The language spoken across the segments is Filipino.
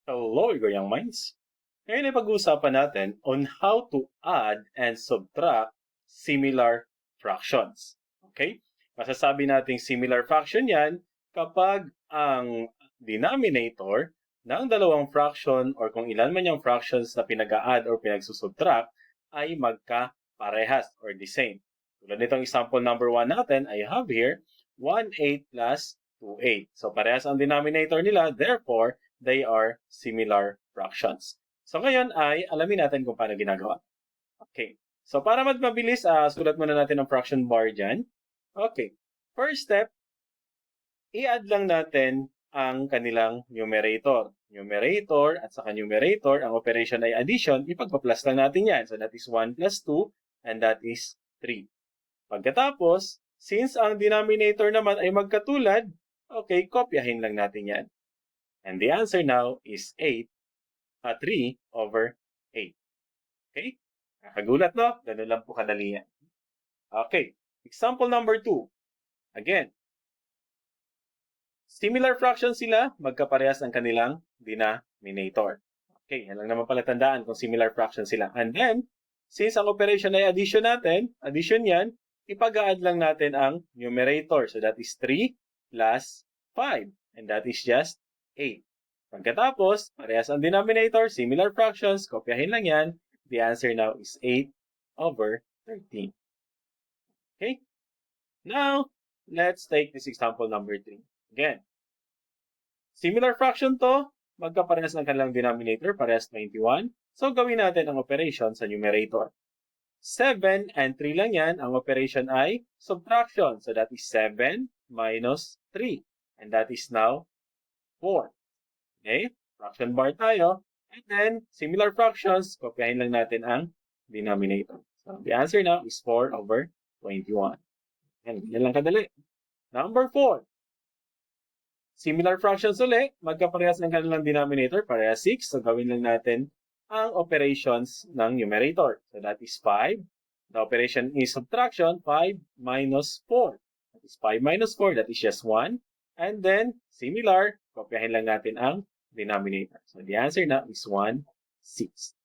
Hello, Goyang Minds! Ngayon ay pag-uusapan natin on how to add and subtract similar fractions. Okay? Masasabi nating similar fraction yan kapag ang denominator ng dalawang fraction or kung ilan man yung fractions na pinag-a-add or pinagsusubtract ay magkaparehas or the same. Tulad nitong example number 1 natin, I have here 1/8 plus 2/8. So parehas ang denominator nila, therefore, they are similar fractions. So ngayon ay alamin natin kung paano ginagawa. Okay. So para mabilis, sulat muna natin ang fraction bar dyan. Okay. First step, i-add lang natin ang kanilang numerator. Numerator at saka numerator, ang operation ay addition, ipagpa-plus lang natin yan. So that is 1 plus 2 and that is 3. Pagkatapos, since ang denominator naman ay magkatulad, okay, kopyahin lang natin yan. And the answer now is 3 over 8. Okay? Nakagulat, no? Ganun lang po kadali yan. Okay. Example number 2. Again. Similar fractions sila, magkaparehas ang kanilang denominator. Okay, yan lang naman pala tandaan kung similar fractions sila. And then, since ang operation ay addition natin, addition yan, ipag-a-add lang natin ang numerator. So that is 3 plus 5. And that is just 8. Pagkatapos, parehas ang denominator, similar fractions, kopyahin lang yan. The answer now is 8 over 13. Okay? Now, let's take this example number 3. Again, similar fraction to, magkaparehas ng kanilang denominator, parehas 21. So, gawin natin ang operation sa numerator. 7 and 3 lang yan, ang operation ay subtraction. So, that is 7 minus 3. And that is now 4. Okay? Fraction bar tayo. And then, similar fractions, kopyahin lang natin ang denominator. So, the answer now is 4 over 21. Yan lang kadali. Number 4. Similar fractions ulit, magkaparehas ng kanilang denominator, parehas 6. So, gawin lang natin ang operations ng numerator. So, that is 5. The operation is subtraction, 5 minus 4. That is 5 minus 4, that is just 1. And then, similar, kopyahin lang natin ang denominator. So, the answer now is 1, 6.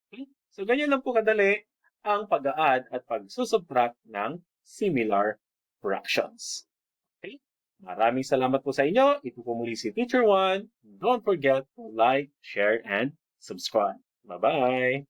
Okay? So, ganyan lang po kadali ang pag-a-add at pag-subtract ng similar fractions. Okay? Maraming salamat po sa inyo. Ito po muli si Teacher Juan. Don't forget to like, share, and subscribe. Bye-bye!